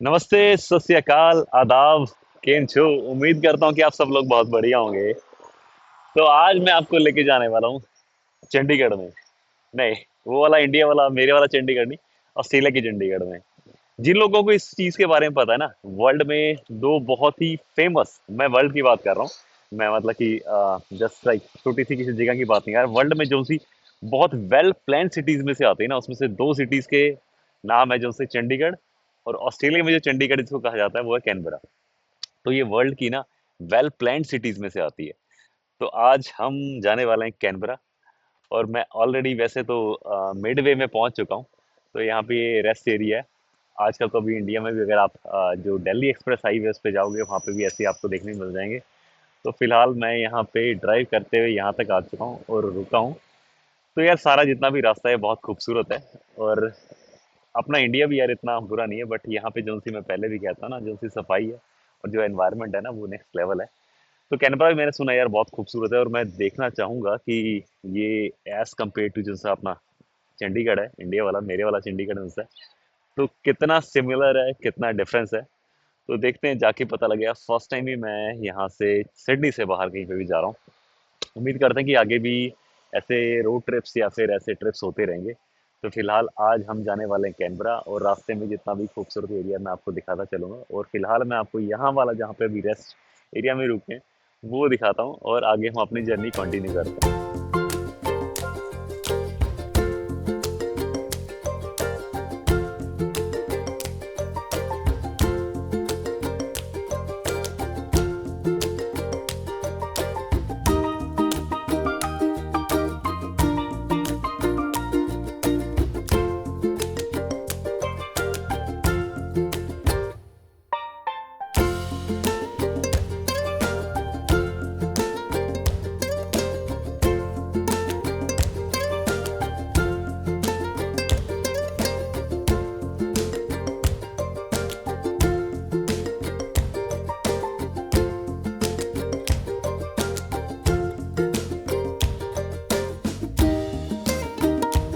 नमस्ते, सत श्री अकाल, आदाब। केम छो। उम्मीद करता हूँ कि आप सब लोग बहुत बढ़िया होंगे। तो आज मैं आपको लेके जाने वाला हूँ चंडीगढ़ में। नहीं, वो वाला इंडिया वाला, मेरे वाला चंडीगढ़ नहीं, ऑस्ट्रेलिया की चंडीगढ़ में। जिन लोगों को इस चीज के बारे में पता है ना, वर्ल्ड में दो बहुत ही फेमस, मैं वर्ल्ड की बात कर रहा हूँ। मैं मतलब कि जस्ट लाइक छोटी सी किसी जगह की बात नहीं यार, वर्ल्ड में जो सी बहुत वेल प्लान सिटीज में से आती है ना, उसमें से दो सिटीज के नाम है, जो से चंडीगढ़, और ऑस्ट्रेलिया में जो चंडीगढ़ जिसको कहा जाता है वो है कैनबरा। तो ये वर्ल्ड की ना वेल प्लान्ड सिटीज में से आती है। तो आज हम जाने वाले हैं कैनबरा। और मैं ऑलरेडी वैसे तो मिडवे में पहुंच चुका हूँ। तो यहाँ पे ये रेस्ट एरिया है। आजकल तो अभी इंडिया में भी अगर आप जो दिल्ली एक्सप्रेस हाईवे उस पे जाओगे, वहाँ पे भी ऐसे ही आपको देखने को मिल जाएंगे। तो फिलहाल मैं यहाँ पे ड्राइव करते हुए यहाँ तक आ चुका हूँ और रुका हूँ। तो यार सारा जितना भी रास्ता है बहुत खूबसूरत है। और अपना इंडिया भी यार इतना बुरा नहीं है, बट यहाँ पे जो सी मैं पहले भी कहता ना, जो सी सफाई है और जो एनवायरनमेंट है ना, वो नेक्स्ट लेवल है। तो कैनबरा भी मैंने सुना यार बहुत खूबसूरत है, और मैं देखना चाहूंगा कि ये एज कम्पेयर टू जैसा अपना चंडीगढ़ है इंडिया वाला, मेरे वाला चंडीगढ़ उनसे, तो कितना सिमिलर है, कितना डिफरेंस है। तो देखते हैं, जाके पता लगेगा। फर्स्ट टाइम ही मैं यहाँ से सिडनी से बाहर कहीं पे भी जा रहा हूँ। उम्मीद करते हैं कि आगे भी ऐसे रोड ट्रिप्स या फिर ऐसे ट्रिप्स होते रहेंगे। तो फिलहाल आज हम जाने वाले हैं कैनबरा, और रास्ते में जितना भी खूबसूरत एरिया मैं आपको दिखाता चलूंगा। और फिलहाल मैं आपको यहाँ वाला जहाँ पे अभी रेस्ट एरिया में रुके हैं वो दिखाता हूँ, और आगे हम अपनी जर्नी कंटिन्यू करते हैं।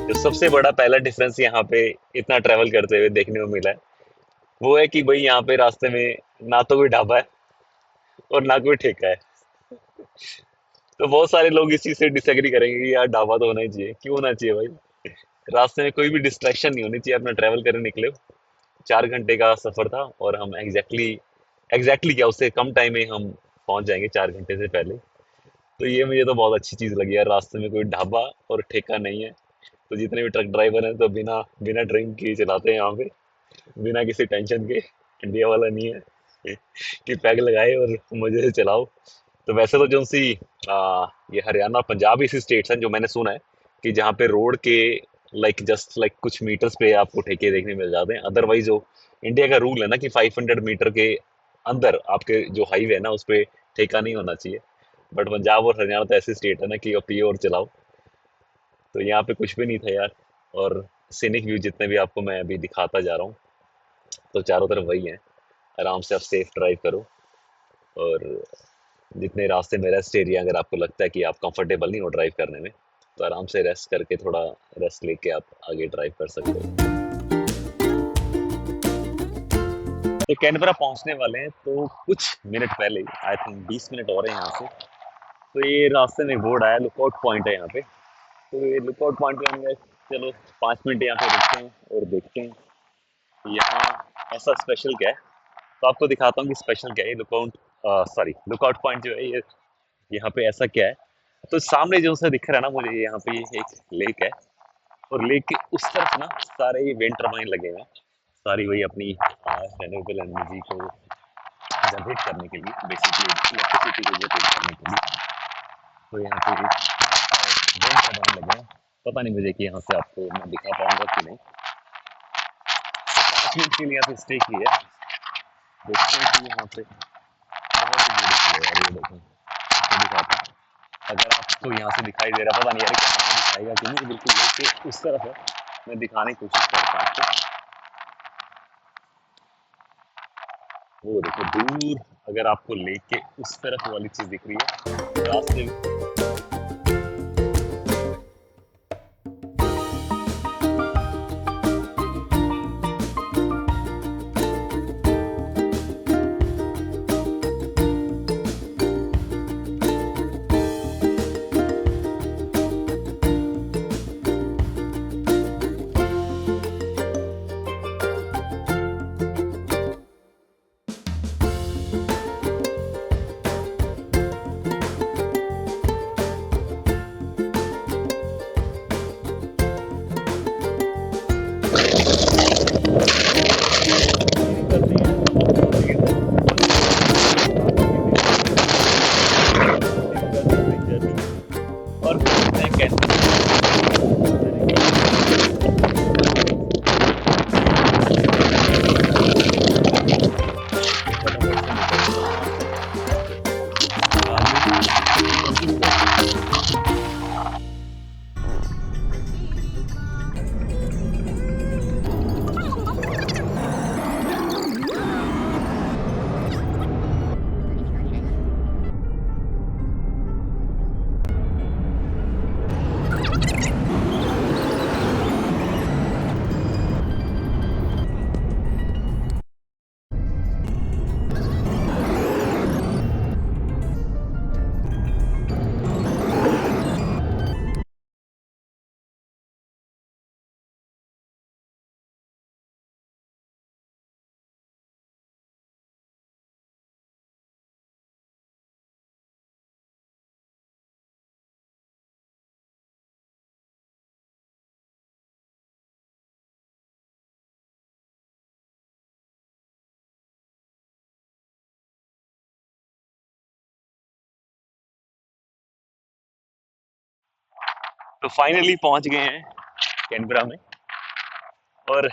जो सबसे बड़ा पहला डिफरेंस यहाँ पे इतना ट्रैवल करते हुए देखने को मिला है, वो है कि भाई यहाँ पे रास्ते में ना तो कोई ढाबा है और ना कोई ठेका है। तो बहुत सारे लोग इस चीज से डिसएग्री करेंगे कि यार ढाबा तो होना ही चाहिए। क्यों होना चाहिए भाई? रास्ते में कोई भी डिस्ट्रैक्शन नहीं होनी चाहिए। अपना ट्रैवल करने निकले हो, 4 घंटे का सफर था, और हम एग्जैक्टली क्या, उससे कम टाइम में हम पहुंच जाएंगे 4 घंटे से पहले। तो ये मुझे तो बहुत अच्छी चीज लगी यार, रास्ते में कोई ढाबा और ठेका नहीं है। तो जितने भी ट्रक ड्राइवर हैं, तो बिना बिना ड्रिंक के चलाते हैं यहाँ पे, बिना किसी टेंशन के। इंडिया वाला नहीं है कि पैग लगाए और मजे से चलाओ। तो वैसे तो जो सी ये हरियाणा पंजाब ऐसी स्टेट्स हैं जो मैंने सुना है कि जहाँ पे रोड के जस्ट लाइक कुछ मीटर्स पे आपको ठेके देखने मिल जाते हैं। अदरवाइज जो इंडिया का रूल है ना कि 500 मीटर के अंदर आपके जो हाईवे है ना, उस पे ठेका नहीं होना चाहिए। बट पंजाब और हरियाणा तो ऐसी स्टेट है ना कि आप पियो और चलाओ। तो यहाँ पे कुछ भी नहीं था यार। और सीनिक व्यू जितने भी आपको मैं अभी दिखाता जा रहा हूँ, तो चारों तरफ वही है। आराम से आप सेफ ड्राइव करो। और जितने रास्ते में रेस्ट एरिया, अगर आपको लगता है कि आप कंफर्टेबल नहीं हो ड्राइव करने में, तो आराम से रेस्ट करके, थोड़ा रेस्ट लेके आप आगे ड्राइव कर सकते हो। तो कैनबरा पहुंचने वाले हैं, तो कुछ मिनट पहले, आई थिंक 20 मिनट और है यहाँ से। तो ये रास्ते में बोर्ड आया, लुकआउट पॉइंट है यहाँ पे। तो ये लुकआउट पॉइंट पे हम गए। चलो 5 मिनट यहाँ पे रुकते हैं और देखते हैं कि यहाँ ऐसा स्पेशल क्या है। तो आपको दिखाता हूँ कि स्पेशल क्या है। लुकआउट पॉइंट जो है ये, यहाँ पे ऐसा क्या है। तो सामने जो सा दिख रहा है ना मुझे, यहाँ पे एक लेक है, और लेक के उस तरफ ना सारे ये विंड टर्बाइन लगे हुए हैं। सारी वही अपनी रेन्यूएबल एनर्जी को जनरेट करने के लिए, बेसिकली इलेक्ट्रिसिटी को जनरेट करने के लिए। तो यहाँ पे विंड टर्बाइन लगे हैं। पता नहीं मुझे कि यहाँ से आपको मैं दिखा पाऊंगा कि नहीं। 5 मिनट के लिए यहाँ पे स्टे की है। देखते हैं कि यहाँ पे बहुत ही ब्यूटीफुल है यार, ये देखो, आपको दिखाता हूँ। अगर आपको यहाँ से दिखाई दे रहा, पता नहीं यार कैमरा में दिखाएगा कि नहीं, बिल्कुल लेक के उस तरफ है। मैं दिखाने की कोशिश करता हूँ आपको। वो देखो दूर, अगर आपको लेक के उस तरफ वाली चीज दिख रही है रास्ते में। तो फाइनली पहुंच गए हैं कैनबरा में। और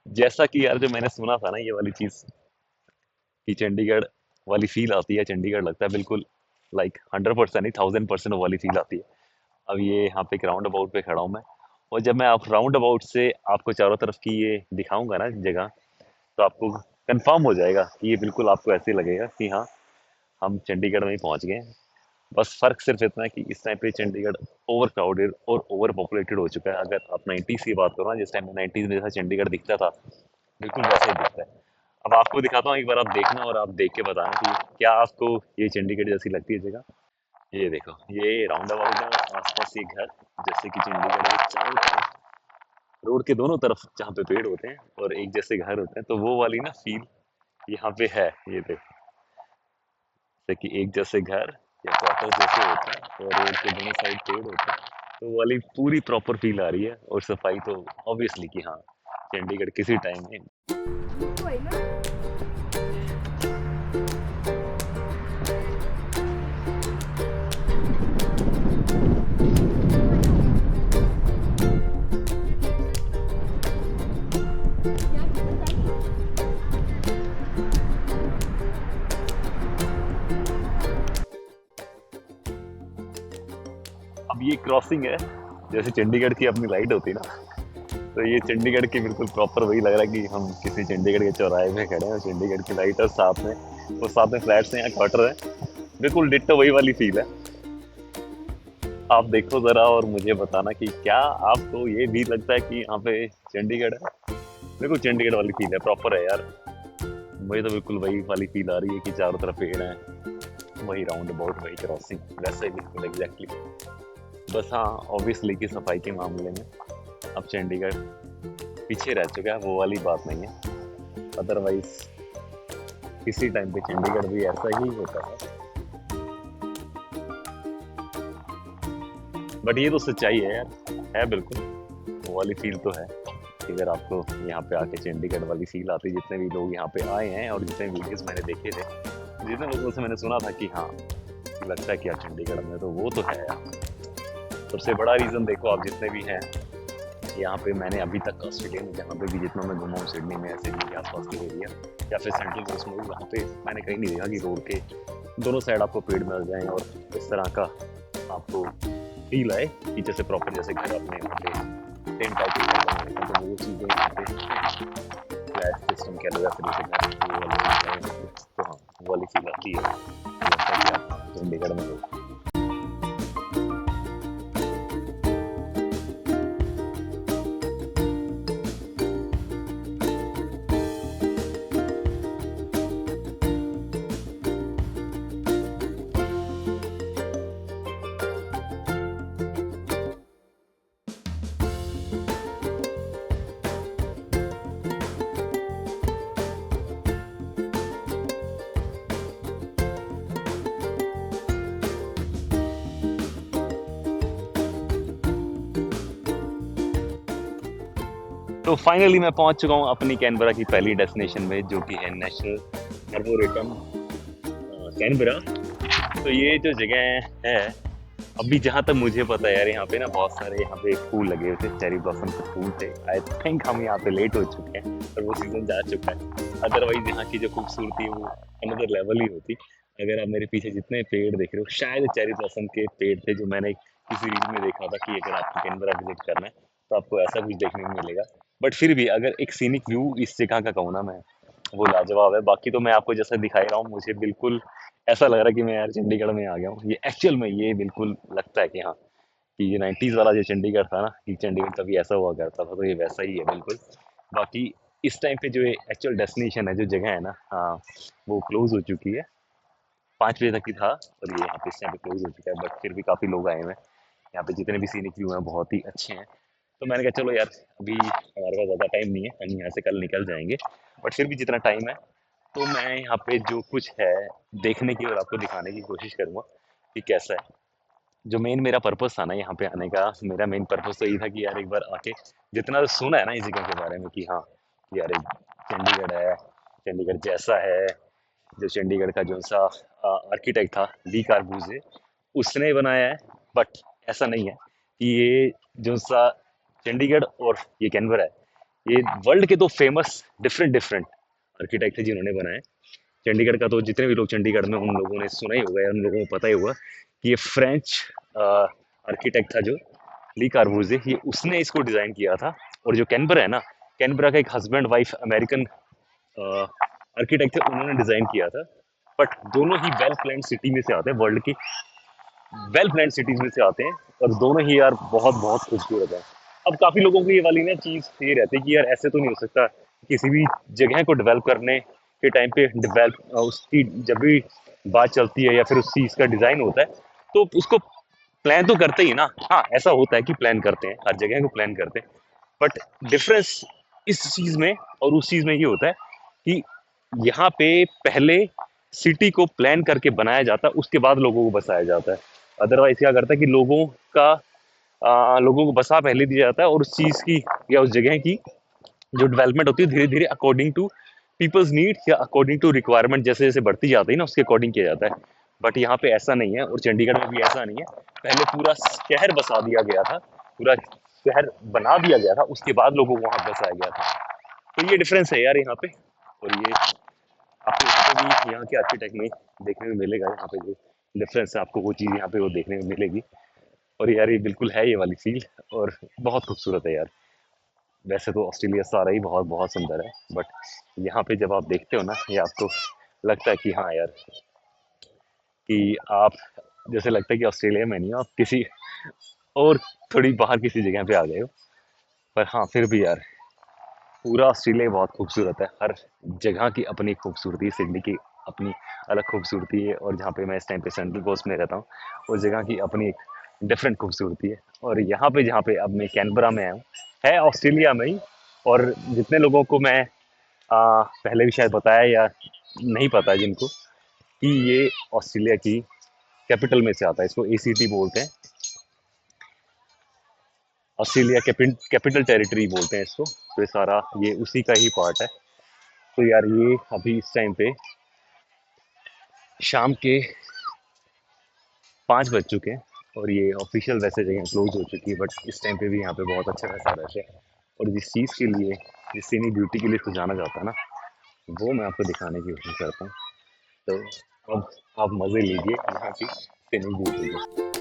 जैसा कि यार जो मैंने सुना था ना ये वाली चीज कि चंडीगढ़ वाली फील आती है, चंडीगढ़ लगता है बिल्कुल लाइक 100% नहीं 1000% वाली फील आती है। अब ये यहाँ पे एक राउंड अबाउट पे खड़ा हूँ मैं। और जब मैं आप राउंड अबाउट से आपको चारों तरफ की ये दिखाऊंगा ना जगह, तो आपको कंफर्म हो जाएगा कि ये बिल्कुल आपको ऐसे लगेगा कि हाँ हम चंडीगढ़ में ही पहुंच गए हैं। बस फर्क सिर्फ इतना है कि इस टाइम पे चंडीगढ़ ओवर क्राउडेड और ओवर पॉपुलेटेड हो चुका है। अगर आप 90s की बात करो ना, जिस टाइम में 90s में जैसा चंडीगढ़ दिखता था बिल्कुल वैसा ही दिखता है। अब आपको दिखाता हूँ, एक बार आप देखना और आप देख के बताना कि क्या आपको ये चंडीगढ़ जैसी लगती है जगह। ये देखो, ये राउंड अबाउट है, आसपास ये घर, जैसे कि चंडीगढ़ के चारों तरफ रोड के दोनों तरफ जहाँ पे पेड़ होते हैं और एक जैसे घर होते हैं, तो वो वाली ना फील यहाँ पे है। ये देखो, जैसे कि एक जैसे घर या क्वार्टर्स जैसे होते हैं और रोड के दोनों साइड पेड़ होते हैं, तो वो वाली पूरी प्रॉपर फील आ रही है। और सफाई तो ऑब्वियसली कि हाँ चंडीगढ़ किसी टाइम में। अब ये क्रॉसिंग है, जैसे चंडीगढ़ की अपनी लाइट होती है ना, तो ये चंडीगढ़ की बिल्कुल प्रॉपर वही लग रहा है कि हम किसी चंडीगढ़ के चौराहे में खड़े हैं। चंडीगढ़ की लाइट और साथ में फ्लैट्स हैं या क्वार्टर है, बिल्कुल डिट्टो वही वाली फील है। आप देखो जरा और मुझे बताना कि क्या आपको ये भी लगता है कि यहाँ पे चंडीगढ़ है। बिल्कुल चंडीगढ़ वाली फील है, प्रॉपर है यार। मुझे तो बिल्कुल वही वाली फील आ रही है कि चारों तरफ पेड़ हैं, वही राउंड अबाउट, वही क्रॉसिंग, वैसे ही बिल्कुल एग्जैक्टली। बस हाँ, ऑब्वियसली की सफाई के मामले में अब चंडीगढ़ पीछे रह चुका है, वो वाली बात नहीं है। अदरवाइज किसी टाइम पे चंडीगढ़ भी ऐसा ही होता है। बट ये तो सच्चाई है यार, है बिल्कुल वो वाली फील तो है कि अगर आपको यहाँ पे आके चंडीगढ़ वाली फील आती है। जितने भी लोग यहाँ पे आए हैं और जितने वीडियोस मैंने देखे थे, जितने लोगों से मैंने सुना था कि हाँ लगता है कि यार चंडीगढ़ में, तो वो तो है यार। सबसे बड़ा रीज़न देखो, आप जितने भी हैं यहाँ पे, मैंने अभी तक ऑस्ट्रेलिया में जहाँ पे भी जितना मैं घुमा हूँ, सिडनी में, सिडनी के आसपास के एरिया या फिर सेंट्रल कोस्ट में, वहाँ पे मैंने कहीं नहीं देखा कि रोड के दोनों साइड आपको पेड़ मिल जाएं और इस तरह का आपको फील आए कि जैसे प्रॉपर जैसे घर अपने यहाँ पे टेंट टाइप के घर बने हैं, तो वो चीज़ें यहाँ पे फ्लैट सिस्टम कह लो या फिर जैसे घर, वो वाली चीज़ें, तो हाँ वो वाली फील आती है। लगता है कि आप चंडीगढ़ में हो। तो फाइनली मैं पहुंच चुका हूं अपनी कैनबरा की पहली डेस्टिनेशन में, जो कि है नेशनल आर्बोरेटम कैनबरा। तो ये जो जगह है, अभी जहाँ तक मुझे पता है यार, यहाँ पे ना बहुत सारे यहाँ पे फूल लगे हुए थे, चेरी ब्लॉसम के फूल थे। आई थिंक हम यहाँ पे लेट हो चुके हैं और वो सीजन जा चुका है। अदरवाइज यहाँ की जो खूबसूरती है वो अनदर लेवल ही होती। अगर आप मेरे पीछे जितने पेड़ देख रहे हो, शायद चेरी ब्लॉसम के पेड़ थे, जो मैंने किसी रील में देखा था कि अगर आपको कैनबरा विजिट करना है तो आपको ऐसा कुछ देखने को मिलेगा। बट फिर भी अगर एक सीनिक व्यू इस जगह का कहूँ ना मैं, वो लाजवाब है। बाकी तो मैं आपको जैसे दिखा ही रहा हूँ, मुझे बिल्कुल ऐसा लग रहा है कि मैं यार चंडीगढ़ में आ गया हूँ। ये एक्चुअल में ये बिल्कुल लगता है कि हाँ, कि ये 90s वाला जो चंडीगढ़ था ना, कि चंडीगढ़ कभी ऐसा हुआ करता था, तो ये वैसा ही है बिल्कुल। बाकी इस टाइम पे जो एक्चुअल डेस्टिनेशन है, जो जगह है ना, हाँ वो क्लोज हो चुकी है। 5 बजे तक ही था और ये यहाँ पे इस टाइम पे क्लोज हो चुका है। बट फिर भी काफ़ी लोग आए हुए हैं यहाँ पे, जितने भी सीनिक व्यू हैं बहुत ही अच्छे हैं। तो मैंने कहा चलो यार, अभी हमारे पास ज़्यादा टाइम नहीं है, हम यहाँ से कल निकल जाएंगे। बट फिर भी जितना टाइम है, तो मैं यहाँ पे जो कुछ है देखने की और आपको दिखाने की कोशिश करूँगा कि कैसा है। जो मेन मेरा पर्पस था ना यहाँ पे आने का, मेरा मेन पर्पस तो यही था कि यार एक बार आके, जितना तो सुना है ना इस जगह के बारे में कि हाँ कि यार एक चंडीगढ़ है, चंडीगढ़ जैसा है। जो चंडीगढ़ का जो सा आर्किटेक्ट था डी कार्बूजे, उसने बनाया है। बट ऐसा नहीं है, कि ये जो सा चंडीगढ़ और ये कैनबरा है, ये वर्ल्ड के दो फेमस डिफरेंट डिफरेंट आर्किटेक्ट है जिन्होंने बनाए। चंडीगढ़ का तो जितने भी लोग चंडीगढ़ में, उन लोगों ने सुना ही होगा या उन लोगों को पता ही होगा कि ये फ्रेंच आर्किटेक्ट था जो ली कार्बूजे, ये उसने इसको डिजाइन किया था। और जो कैनबरा है ना, कैनबरा का एक हस्बैंड वाइफ अमेरिकन आर्किटेक्ट थे, उन्होंने डिजाइन किया था। बट दोनों ही वेल प्लान्ड सिटी में से आते हैं, वर्ल्ड की वेल प्लान्ड सिटीज में से आते हैं, और दोनों ही यार बहुत बहुत खूबसूरत है। अब काफी लोगों को ये वाली ना चीज ये रहती है कि यार ऐसे तो नहीं हो सकता, किसी भी जगह को डेवलप करने के टाइम पे डेवलप उसकी जब भी बात चलती है या फिर उस चीज का डिजाइन होता है, तो उसको प्लान तो करते ही ना। हाँ, ऐसा होता है कि प्लान करते हैं, हर जगह को प्लान करते हैं, बट डिफरेंस इस चीज में और उस चीज में ये होता है कि यहाँ पे पहले सिटी को प्लान करके बनाया जाता है, उसके बाद लोगों को बसाया जाता है। अदरवाइज क्या करता है कि लोगों को बसा पहले दिया जाता है, और उस चीज की या उस जगह की जो डेवलपमेंट होती है धीरे धीरे अकॉर्डिंग टू पीपल्स नीड या अकॉर्डिंग टू रिक्वायरमेंट जैसे जैसे बढ़ती जाती है ना, उसके अकॉर्डिंग किया जाता है। बट यहाँ पे ऐसा नहीं है, और चंडीगढ़ में भी ऐसा नहीं है। पहले पूरा शहर बसा दिया गया था, पूरा शहर बना दिया गया था, उसके बाद लोगों को वहां बसाया गया था। तो ये डिफरेंस है यार यहाँ पे। और ये आपको यहाँ पे भी यहाँ के आर्किटेक्ट में देखने में मिलेगा। यहाँ पे जो डिफरेंस है आपको वो चीज़ यहाँ पे वो देखने में मिलेगी। और यार ये बिल्कुल है ये वाली फील, और बहुत खूबसूरत है यार। वैसे तो ऑस्ट्रेलिया सारा ही बहुत बहुत सुंदर है, बट यहाँ पे जब आप देखते हो ना, ये आपको लगता है कि हाँ यार, कि आप जैसे लगता है कि ऑस्ट्रेलिया में नहीं हो, आप किसी और थोड़ी बाहर किसी जगह पे आ गए हो। पर हाँ, फिर भी यार पूरा ऑस्ट्रेलिया बहुत खूबसूरत है। हर जगह की अपनी खूबसूरती है, सिडनी की अपनी अलग खूबसूरती है, और जहाँ पे मैं इस टाइम पे सेंट्रल कोस्ट में रहता हूँ, उस जगह की अपनी एक डिफरेंट खूबसूरती है। और यहाँ पे जहाँ पे अब मैं कैनबरा में आया हूँ, है ऑस्ट्रेलिया में ही। और जितने लोगों को मैं पहले भी शायद बताया या नहीं पता है जिनको, कि ये ऑस्ट्रेलिया की कैपिटल में से आता है, इसको एसीटी बोलते हैं। ऑस्ट्रेलिया कैपिटल टेरिटरी बोलते हैं इसको। तो ये सारा ये उसी का ही पार्ट है। तो यार ये अभी इस टाइम पे शाम के 5 बज चुके हैं, और ये ऑफिशियल वैसे जगह क्लोज हो चुकी है, बट इस टाइम पे भी यहाँ पे बहुत अच्छा खासा रश है। और जिस चीज़ के लिए, जिस सीनिक ब्यूटी के लिए इसको जाना जाता है ना, वो मैं आपको दिखाने की कोशिश करता हूँ। तो अब आप मज़े लीजिए यहाँ की सीनिक ब्यूटी के।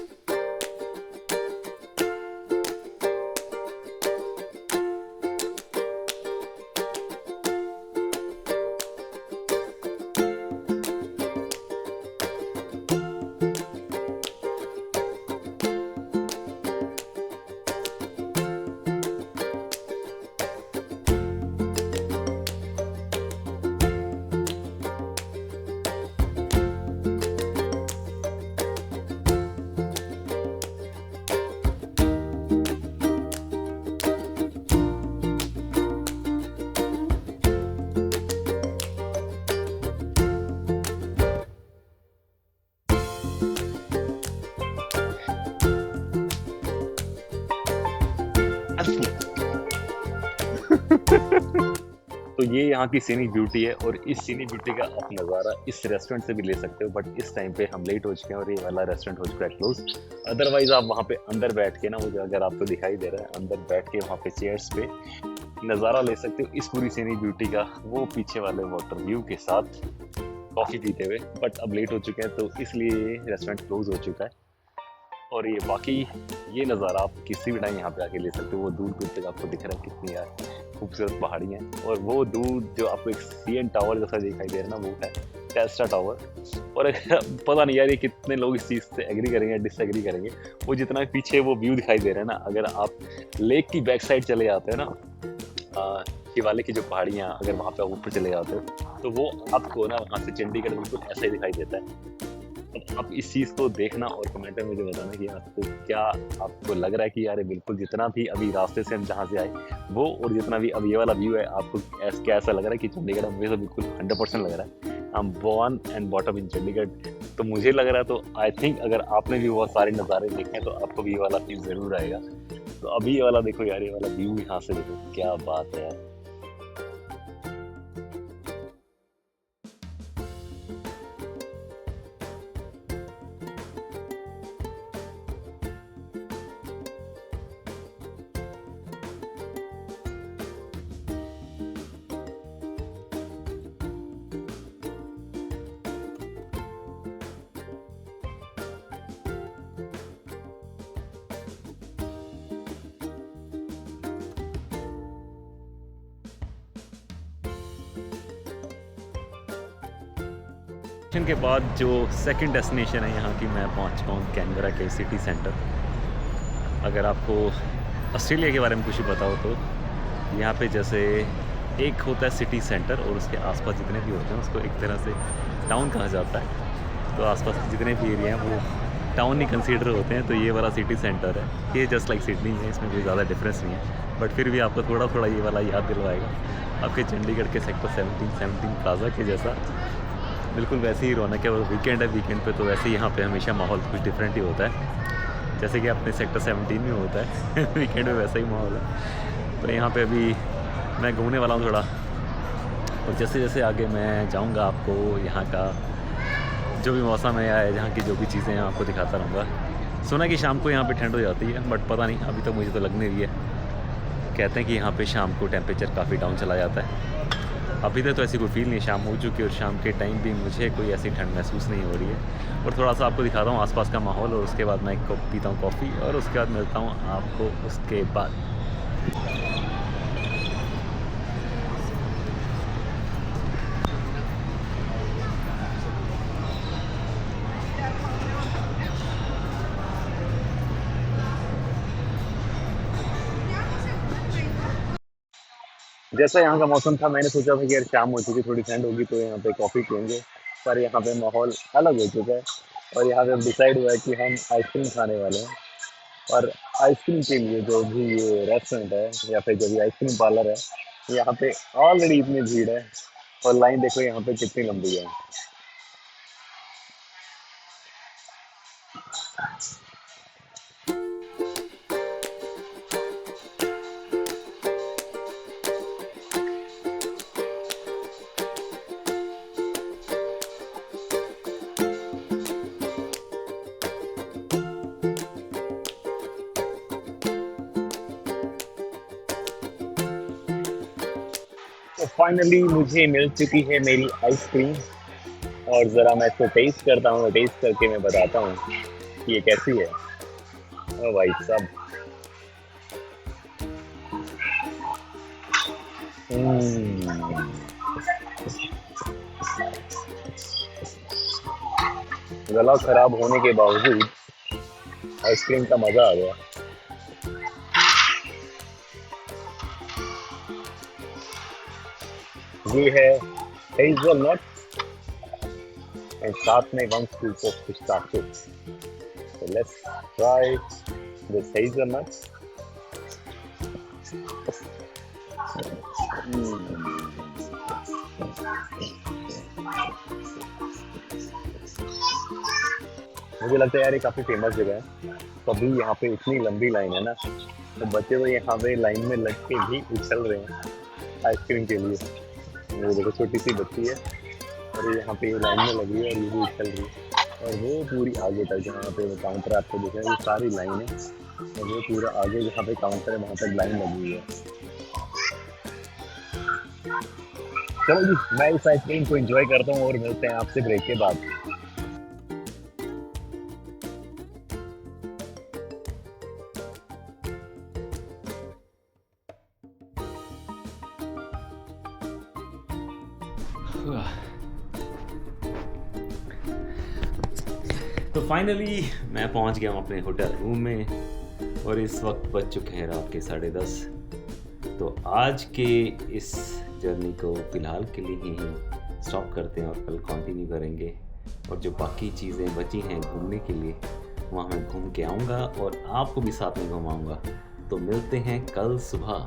तो ये यहाँ की सीनिक ब्यूटी है, और इस सीनिक ब्यूटी का आप नज़ारा इस रेस्टोरेंट से भी ले सकते हो। बट इस टाइम पे हम लेट हो चुके हैं, और ये वाला रेस्टोरेंट हो चुका है क्लोज। अदरवाइज आप वहाँ पे अंदर बैठ के ना, वो जो अगर आपको दिखाई दे रहा है, अंदर बैठ के वहाँ पे चेयर्स पे नज़ारा ले सकते हो इस पूरी सीनिक ब्यूटी का, वो पीछे वाले वाटर व्यू के साथ कॉफ़ी पीते हुए। बट अब लेट हो चुके हैं, तो इसलिए ये रेस्टोरेंट क्लोज हो चुका है। और ये बाकी ये नज़ारा आप किसी भी टाइम यहाँ पे आके ले सकते हो। वो दूर दूर तक आपको दिख रहा है कितनी यार खूबसूरत पहाड़ी हैं। और वो दूर जो आपको एक सीएन टावर जैसा दिखाई दे रहा है ना, वो है टेस्ला टावर। और पता नहीं यार ये कितने लोग इस चीज़ से एग्री करेंगे, डिसएग्री करेंगे। वो जितना भी पीछे वो व्यू दिखाई दे रहा है ना, अगर आप लेक की बैक साइड चले जाते हैं ना, शिवालिक की जो पहाड़ियाँ, अगर वहाँ पे आप ऊपर चले जाते हो, तो वो आपको ना वहाँ से चंडीगढ़ बिल्कुल ऐसा ही दिखाई देता है। अब आप इस चीज़ को देखना और कमेंट में मुझे बताना कि आपको क्या आपको लग रहा है कि यार ये बिल्कुल जितना भी अभी रास्ते से हम जहाँ से आए वो, और जितना भी अब ये वाला व्यू है, आपको क्या ऐसा लग रहा है कि चंडीगढ़ मुझे तो बिल्कुल 100% लग रहा है हम born and bottom in Chandigarh. तो मुझे लग रहा है, तो आई थिंक अगर आपने भी बहुत सारे नज़ारे देखे हैं तो आपको भी ये वाला फील ज़रूर आएगा। तो अभी ये वाला देखो यार, ये वाला व्यू यहाँ से देखो, क्या बात है यार। के बाद जो सेकंड डेस्टिनेशन है यहाँ की, मैं पहुँच चुका हूँ कैनबरा के सिटी सेंटर। अगर आपको ऑस्ट्रेलिया के बारे में कुछ पता हो तो यहाँ पे जैसे एक होता है सिटी सेंटर और उसके आसपास जितने भी होते हैं उसको एक तरह से टाउन कहा जाता है। तो आसपास के जितने भी एरिया हैं वो टाउन ही कंसीडर होते हैं। तो ये वाला सिटी सेंटर है, ये जस्ट लाइक सिडनी है, इसमें कोई ज़्यादा डिफरेंस नहीं है। बट फिर भी आपको थोड़ा थोड़ा ये वाला याद दिलवाएगा आपके चंडीगढ़ के सेक्टर 17 प्लाजा के जैसा। बिल्कुल वैसे ही रौनक है। और वीकेंड है, वीकेंड पे तो वैसे ही यहाँ पे हमेशा माहौल कुछ डिफरेंट ही होता है, जैसे कि अपने सेक्टर 17 में होता है वीकेंड में वैसा ही माहौल है। तो यहाँ पे अभी मैं घूमने वाला हूँ थोड़ा, और जैसे जैसे आगे मैं जाऊँगा आपको यहाँ का जो भी मौसम है या यहाँ की जो भी चीज़ें हैं आपको दिखाता रहूँगा। सुना कि शाम को यहाँ पे ठंड हो जाती है, बट पता नहीं, अभी तक मुझे तो लग नहीं रही है। कहते हैं कि यहाँ पे शाम को टेम्परेचर काफ़ी डाउन चला जाता है। अभी तक तो ऐसी कोई फील नहीं, शाम हो चुकी है और शाम के टाइम भी मुझे कोई ऐसी ठंड महसूस नहीं हो रही है। और थोड़ा सा आपको दिखाता हूँ आसपास का माहौल, और उसके बाद मैं एक कप पीता हूँ कॉफ़ी, और उसके बाद मिलता हूँ आपको उसके बाद। जैसा यहाँ का मौसम था, मैंने सोचा था कि यार शाम हो चुकी, थोड़ी ठंड होगी तो यहाँ पे कॉफ़ी पियेंगे, पर यहाँ पे माहौल अलग हो चुका है। और यहाँ पे अब डिसाइड हुआ है कि हम आइसक्रीम खाने वाले हैं। और आइसक्रीम के लिए जो भी ये रेस्टोरेंट है या फिर जो भी आइसक्रीम पार्लर है, यहाँ पे ऑलरेडी इतनी भीड़ है, और लाइन देखो यहाँ पे कितनी लंबी है। तो फाइनली मुझे मिल चुकी है मेरी आइसक्रीम, और ज़रा मैं इसको टेस्ट करता हूँ, टेस्ट करके मैं बताता हूँ कि ये कैसी है। ओ भाई साहब, हम्म, गला खराब होने के बावजूद आइसक्रीम का मज़ा आ गया। ये है हेज़लनट एंड साथ में 1 scoop of pistachio. So let's try this hazelnut. मुझे लगता है यार ये काफ़ी फेमस जगह है, तभी यहाँ पे इतनी लंबी लाइन है ना। तो बच्चे तो यहाँ पे लाइन में लग के भी उछल रहे हैं आइसक्रीम के लिए। वो देखो छोटी सी बच्ची है और ये यहाँ पे लाइन में लगी है और ये भी उछल रही है। और वो पूरी आगे तक जहाँ पे काउंटर आपको दिख रहा है, ये सारी लाइन है, और वो पूरा आगे जहाँ पे काउंटर है वहाँ तक लाइन लगी हुई है। चलो जी, मैं इस आइसक्रीम को एंजॉय करता हूँ और मिलते हैं आपसे ब्रेक के बाद। तो फाइनली मैं पहुंच गया हूं अपने होटल रूम में, और इस वक्त बज चुके हैं रात के 10:30। तो आज के इस जर्नी को फ़िलहाल के लिए ही स्टॉप करते हैं और कल कंटिन्यू करेंगे। और जो बाकी चीज़ें बची हैं घूमने के लिए, वहाँ मैं घूम के आऊँगा और आपको भी साथ में घुमाऊँगा। तो मिलते हैं कल सुबह।